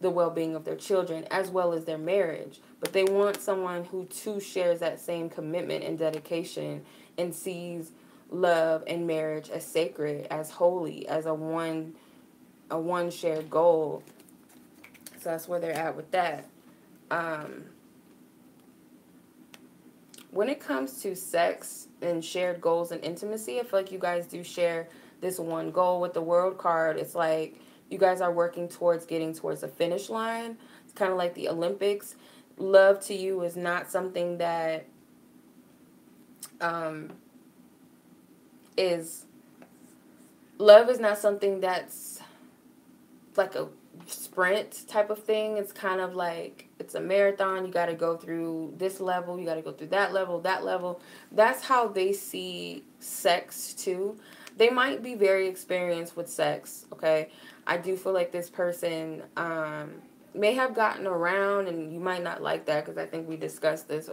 Speaker 1: the well-being of their children as well as their marriage. But they want someone who too shares that same commitment and dedication and sees love and marriage as sacred, as holy, as a one shared goal. So that's where they're at with that. When it comes to sex and shared goals and intimacy, I feel like you guys do share this one goal. With the World card, it's like you guys are working towards getting towards the finish line. It's kind of like the Olympics. Love to you is not something that is love is not something that's like a sprint type of thing. It's kind of like it's a marathon. You got to go through this level, you got to go through that level. That's how they see sex too. They might be very experienced with sex, okay? I do feel like this person may have gotten around, and you might not like that because I think we discussed this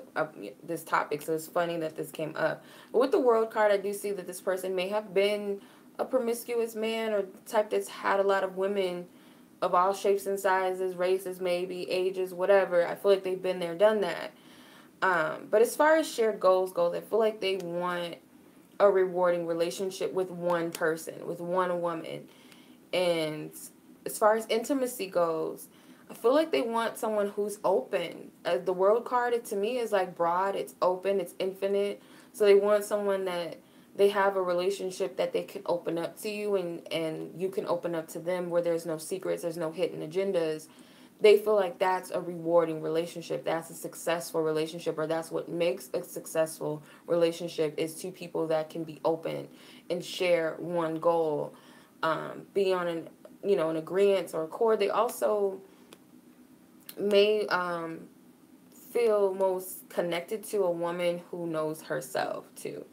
Speaker 1: topic, so it's funny that this came up. But with the World card, I do see that this person may have been a promiscuous man, or the type that's had a lot of women of all shapes and sizes, races, maybe, ages, whatever. I feel like they've been there, done that. But as far as shared goals goes, I feel like they want a rewarding relationship with one person, with one woman. And as far as intimacy goes, I feel like they want someone who's open. The World card, to me, is like broad, it's open, it's infinite. So they want someone that they have a relationship that they can open up to you, and you can open up to them, where there's no secrets, there's no hidden agendas. They feel like that's a rewarding relationship. That's a successful relationship, or that's what makes a successful relationship, is two people that can be open and share one goal, be on an agreement or accord. They also may feel most connected to a woman who knows herself too.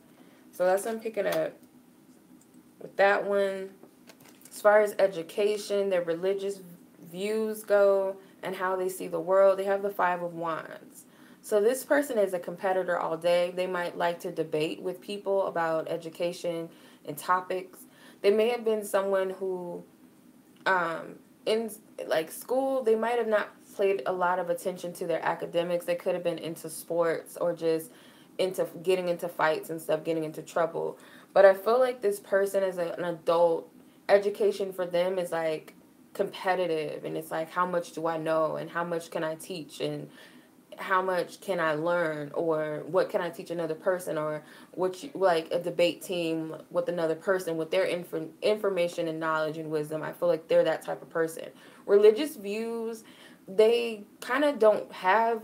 Speaker 1: So that's what I'm picking up with that one. As far as education, their religious views go, and how they see the world, they have the Five of Wands. So this person is a competitor all day. They might like to debate with people about education and topics. They may have been someone who, in like school, they might have not paid a lot of attention to their academics. They could have been into sports, or just into getting into fights and stuff, getting into trouble. But I feel like this person, as an adult, education for them is like competitive, and it's like, how much do I know, and how much can I teach, and how much can I learn, or what can I teach another person, or like a debate team with another person with their information and knowledge and wisdom. I feel like they're that type of person. Religious views, they kind of don't have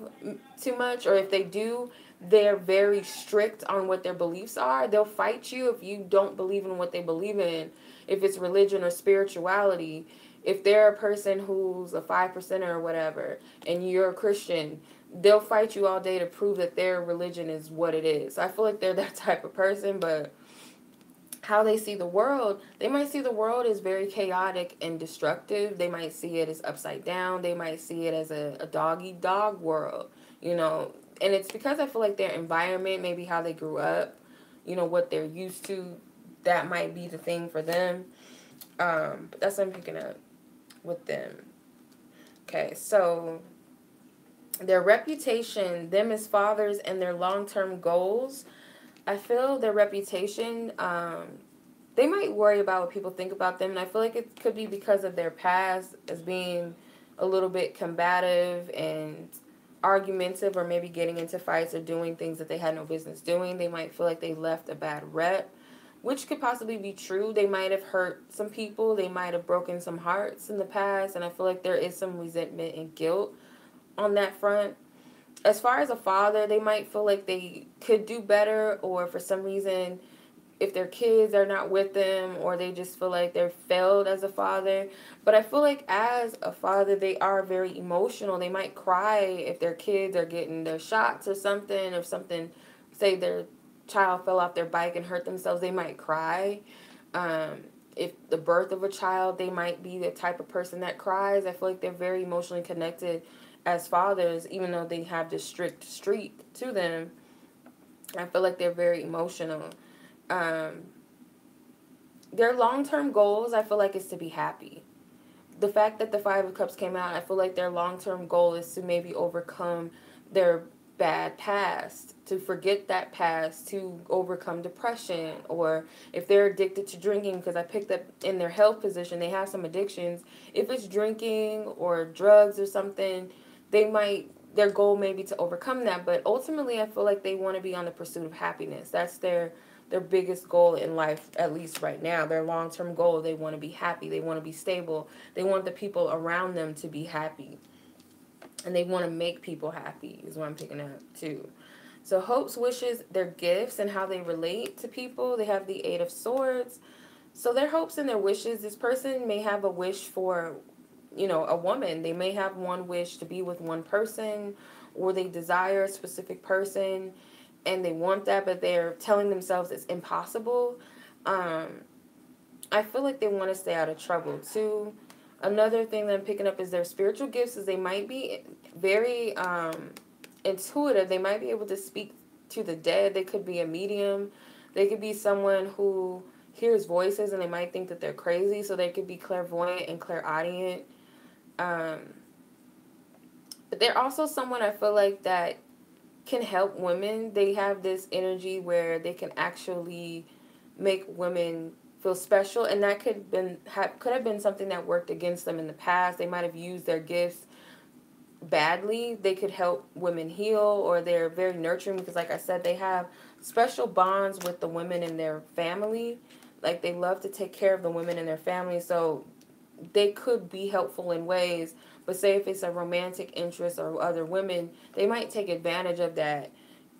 Speaker 1: too much, or if they do, they're very strict on what their beliefs are. They'll fight you if you don't believe in what they believe in, if it's religion or spirituality. If they're a person who's a 5%er or whatever, and you're a Christian, they'll fight you all day to prove that their religion is what it is. So I feel like they're that type of person. But how they see the world, they might see the world as very chaotic and destructive. They might see it as upside down. They might see it as a dog-eat-dog world, And it's because I feel like their environment, maybe how they grew up, what they're used to, that might be the thing for them. But that's what I'm picking up with them. Okay, so their reputation, them as fathers, and their long-term goals, I feel their reputation, they might worry about what people think about them. And I feel like it could be because of their past as being a little bit combative and argumentative, or maybe getting into fights or doing things that they had no business doing. They might feel like they left a bad rep, which could possibly be true. They might have hurt some people. They might have broken some hearts in the past. And I feel like there is some resentment and guilt on that front. As far as a father, they might feel like they could do better, or for some reason, if their kids are not with them, or they just feel like they're failed as a father. But I feel like as a father, they are very emotional. They might cry if their kids are getting their shots or something, if something, say their child fell off their bike and hurt themselves, they might cry. If the birth of a child, they might be the type of person that cries. I feel like they're very emotionally connected as fathers, even though they have this strict streak to them, I feel like they're very emotional. Um, their long-term goals, I feel like, is to be happy. The fact that the Five of Cups came out, I feel like their long-term goal is to maybe overcome their bad past, to forget that past, to overcome depression, or if they're addicted to drinking, because I picked up in their health position, they have some addictions. If it's drinking or drugs or something, their goal may be to overcome that, but ultimately I feel like they want to be on the pursuit of happiness. That's their biggest goal in life, at least right now. Their long-term goal, they want to be happy, they want to be stable, they want the people around them to be happy, and they want to make people happy is what I'm picking up too. So hopes, wishes, their gifts, and how they relate to people. They have the Eight of Swords. So their hopes and their wishes, this person may have a wish for, a woman. They may have one wish to be with one person, or they desire a specific person and they want that, but they're telling themselves it's impossible. I feel like they want to stay out of trouble too. Another thing that I'm picking up is their spiritual gifts, is they might be very intuitive. They might be able to speak to the dead. They could be a medium. They could be someone who hears voices and they might think that they're crazy, so they could be clairvoyant and clairaudient. But they're also someone I feel like that can help women. They have this energy where they can actually make women feel special, and that could have been something that worked against them in the past. They might have used their gifts badly. They could help women heal, or they're very nurturing because, like I said, they have special bonds with the women in their family. Like, they love to take care of the women in their family, so they could be helpful in ways. But say if it's a romantic interest or other women, they might take advantage of that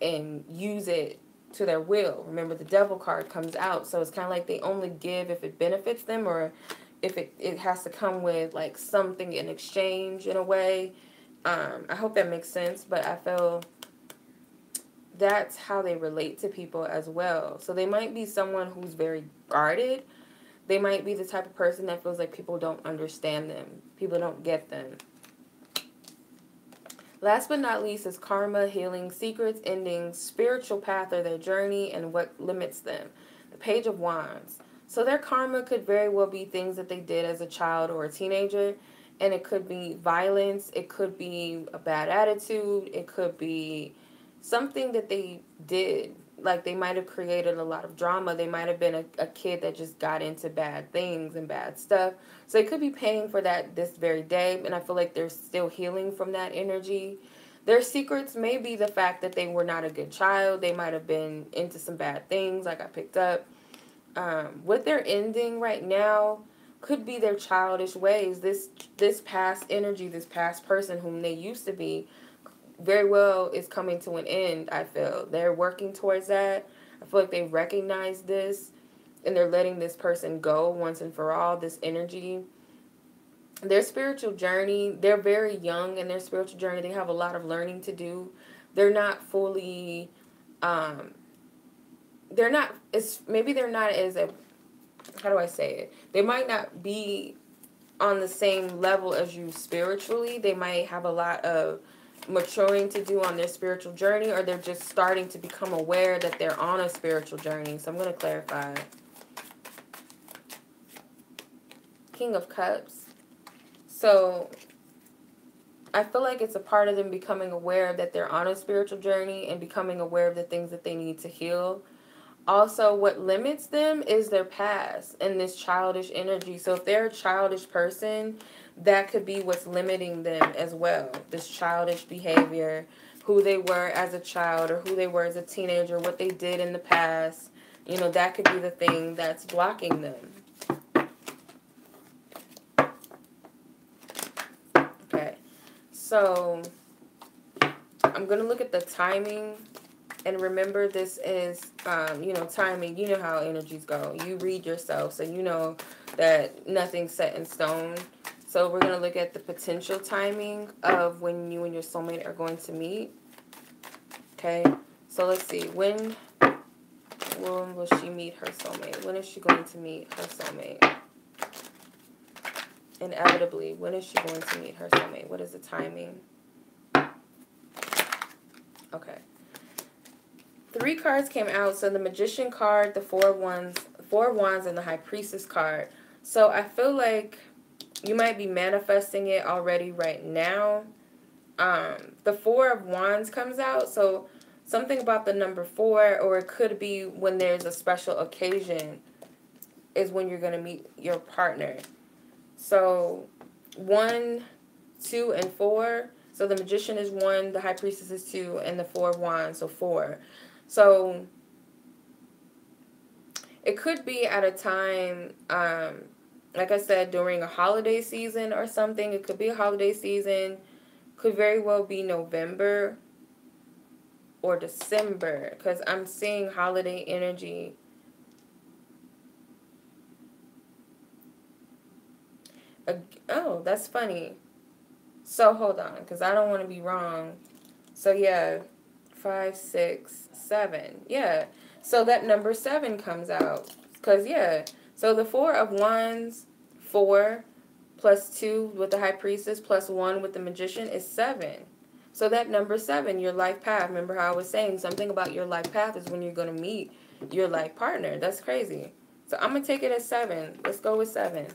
Speaker 1: and use it to their will. Remember, the Devil card comes out, so it's kind of like they only give if it benefits them, or if it has to come with like something in exchange in a way. I hope that makes sense, but I feel that's how they relate to people as well. So they might be someone who's very guarded. They might be the type of person that feels like people don't understand them. People don't get them. Last but not least is karma, healing, secrets, endings, spiritual path or their journey, and what limits them. The Page of Wands. So their karma could very well be things that they did as a child or a teenager. And it could be violence. It could be a bad attitude. It could be something that they did. Like, they might have created a lot of drama. They might have been a kid that just got into bad things and bad stuff. So they could be paying for that this very day. And I feel like they're still healing from that energy. Their secrets may be the fact that they were not a good child. They might have been into some bad things, like I picked up. What they're ending right now could be their childish ways. This past energy, this past person whom they used to be, very well is coming to an end, I feel. They're working towards that. I feel like they recognize this, and they're letting this person go once and for all, this energy. Their spiritual journey, they're very young in their spiritual journey. They have a lot of learning to do. They're not fully, they're not as how do I say it? They might not be on the same level as you spiritually. They might have a lot of maturing to do on their spiritual journey, or they're just starting to become aware that they're on a spiritual journey. So I'm going to clarify. King of Cups. So I feel like it's a part of them becoming aware that they're on a spiritual journey and becoming aware of the things that they need to heal. Also, what limits them is their past and this childish energy. So if they're a childish person, that could be what's limiting them as well. This childish behavior, who they were as a child or who they were as a teenager, what they did in the past. That could be the thing that's blocking them. Okay. So I'm going to look at the timing. And remember, this is, timing. You know how energies go. You read yourself, so you know that nothing's set in stone. So we're going to look at the potential timing of when you and your soulmate are going to meet. Okay, so let's see. When will she meet her soulmate? When is she going to meet her soulmate? Inevitably, when is she going to meet her soulmate? What is the timing? Okay. 3 cards came out. So the Magician card, the Four of Wands, and the High Priestess card. So I feel like you might be manifesting it already right now. The Four of Wands comes out. So something about the number 4, or it could be when there's a special occasion, is when you're going to meet your partner. So 1, 2, and 4. So the Magician is 1, the High Priestess is 2, and the Four of Wands, so 4. So it could be at a time, like I said, during a holiday season or something. It could be a holiday season. Could very well be November or December, because I'm seeing holiday energy. Oh, that's funny. So hold on, because I don't want to be wrong. So yeah, 5, 6, 7. Yeah. So that number 7 comes out. Because, yeah. So the Four of Wands, 4, plus 2 with the High Priestess, plus 1 with the Magician is 7. So that number 7, your life path. Remember how I was saying something about your life path is when you're going to meet your life partner. That's crazy. So I'm going to take it as 7. Let's go with 7.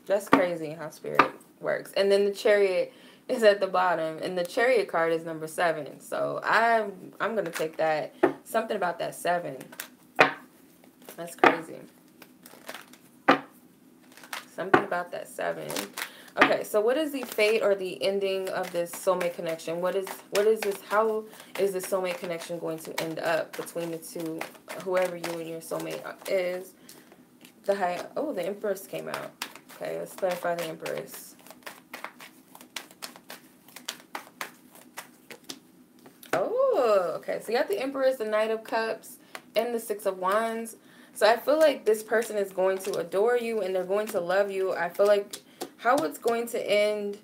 Speaker 1: That's crazy how Spirit works. And then the Chariot is at the bottom, and the Chariot card is number 7. So I'm gonna take that. Something about that 7. That's crazy. Something about that 7. Okay, so what is the fate or the ending of this soulmate connection? What is this? How is this soulmate connection going to end up between the two, whoever you and your soulmate is? The Empress came out. Okay, let's clarify the Empress. Oh, okay. So you got the Empress, the Knight of Cups, and the Six of Wands. So I feel like this person is going to adore you and they're going to love you. I feel like how it's going to end,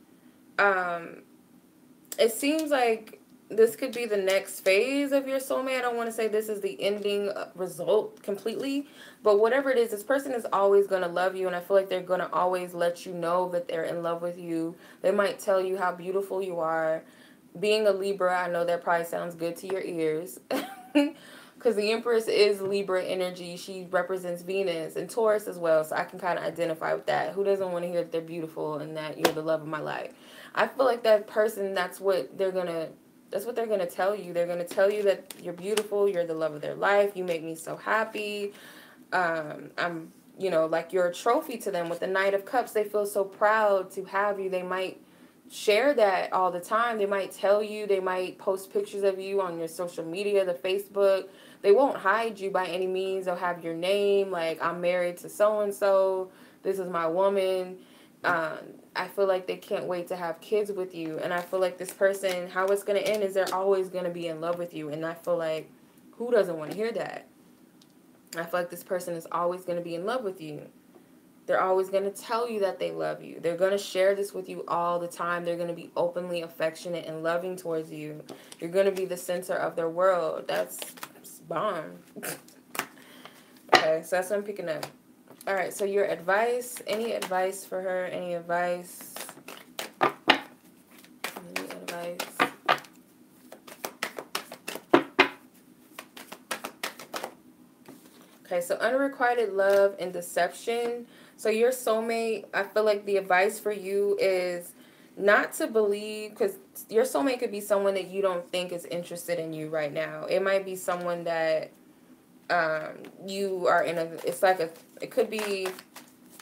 Speaker 1: it seems like this could be the next phase of your soulmate. I don't want to say this is the ending result completely, but whatever it is, this person is always going to love you, and I feel like they're going to always let you know that they're in love with you. They might tell you how beautiful you are. Being a Libra, I know that probably sounds good to your ears, because the Empress is Libra energy. She represents Venus and Taurus as well, so I can kind of identify with that. Who doesn't want to hear that they're beautiful and that you're the love of my life? I feel like that person, that's what they're going to tell you. They're going to tell you that you're beautiful, you're the love of their life, you make me so happy. I'm, like you're a trophy to them. With the Knight of Cups, they feel so proud to have you. They might share that all the time. They might tell you, they might post pictures of you on your social media, the Facebook. They won't hide you by any means. They'll have your name, like, I'm married to so-and-so, this is my woman. I feel like they can't wait to have kids with you. And I feel like this person, how it's going to end is they're always going to be in love with you. And I feel like, who doesn't want to hear that? I feel like this person is always going to be in love with you. They're always going to tell you that they love you. They're going to share this with you all the time. They're going to be openly affectionate and loving towards you. You're going to be the center of their world. That's bomb. Okay, so that's what I'm picking up. All right, so your advice, any advice for her? Any advice? Any advice? Okay, so unrequited love and deception. So your soulmate, I feel like the advice for you is not to believe, because your soulmate could be someone that you don't think is interested in you right now. It might be someone that you are in it could be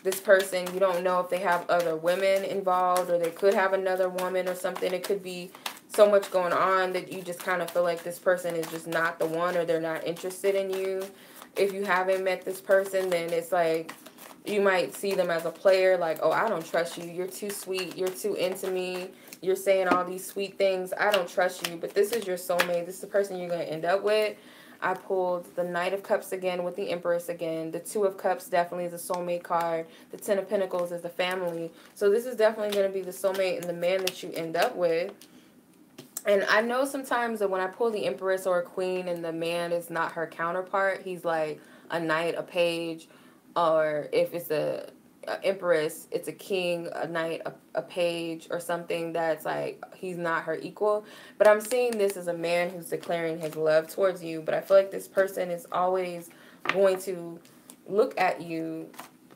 Speaker 1: this person, you don't know if they have other women involved, or they could have another woman or something. It could be so much going on that you just kind of feel like this person is just not the one, or they're not interested in you. If you haven't met this person, then it's like you might see them as a player, like, oh, I don't trust you. You're too sweet. You're too into me. You're saying all these sweet things. I don't trust you. But this is your soulmate. This is the person you're going to end up with. I pulled the Knight of Cups again with the Empress again. The Two of Cups definitely is a soulmate card. The Ten of Pentacles is the family. So this is definitely going to be the soulmate and the man that you end up with. And I know sometimes that when I pull the Empress or a Queen and the man is not her counterpart, he's like a knight, a page, or if it's a empress, it's a king, a knight, a page, or something that's like he's not her equal. But I'm seeing this as a man who's declaring his love towards you. But I feel like this person is always going to look at you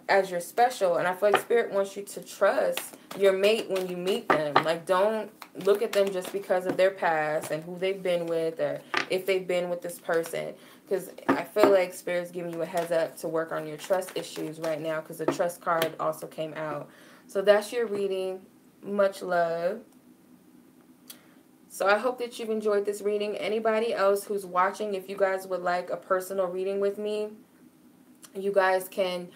Speaker 1: as you're special. And I feel like Spirit wants you to trust your mate when you meet them. Like, don't look at them just because of their past and who they've been with, or if they've been with this person. Because I feel like Spirit's giving you a heads up to work on your trust issues right now, because the trust card also came out. So that's your reading. Much love. So I hope that you've enjoyed this reading. Anybody else who's watching, if you guys would like a personal reading with me, you guys can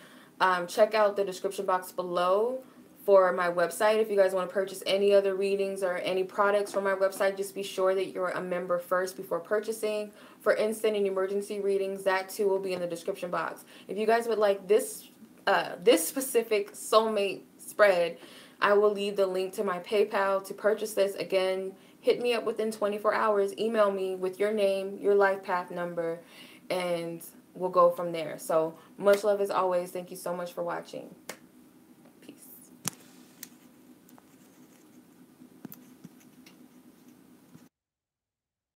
Speaker 1: check out the description box below for my website. If you guys want to purchase any other readings or any products from my website, just be sure that you're a member first before purchasing. For instant and emergency readings, that too will be in the description box. If you guys would like this specific soulmate spread, I will leave the link to my PayPal to purchase this. Again, hit me up within 24 hours. Email me with your name, your life path number, and we'll go from there. So much love as always. Thank you so much for watching.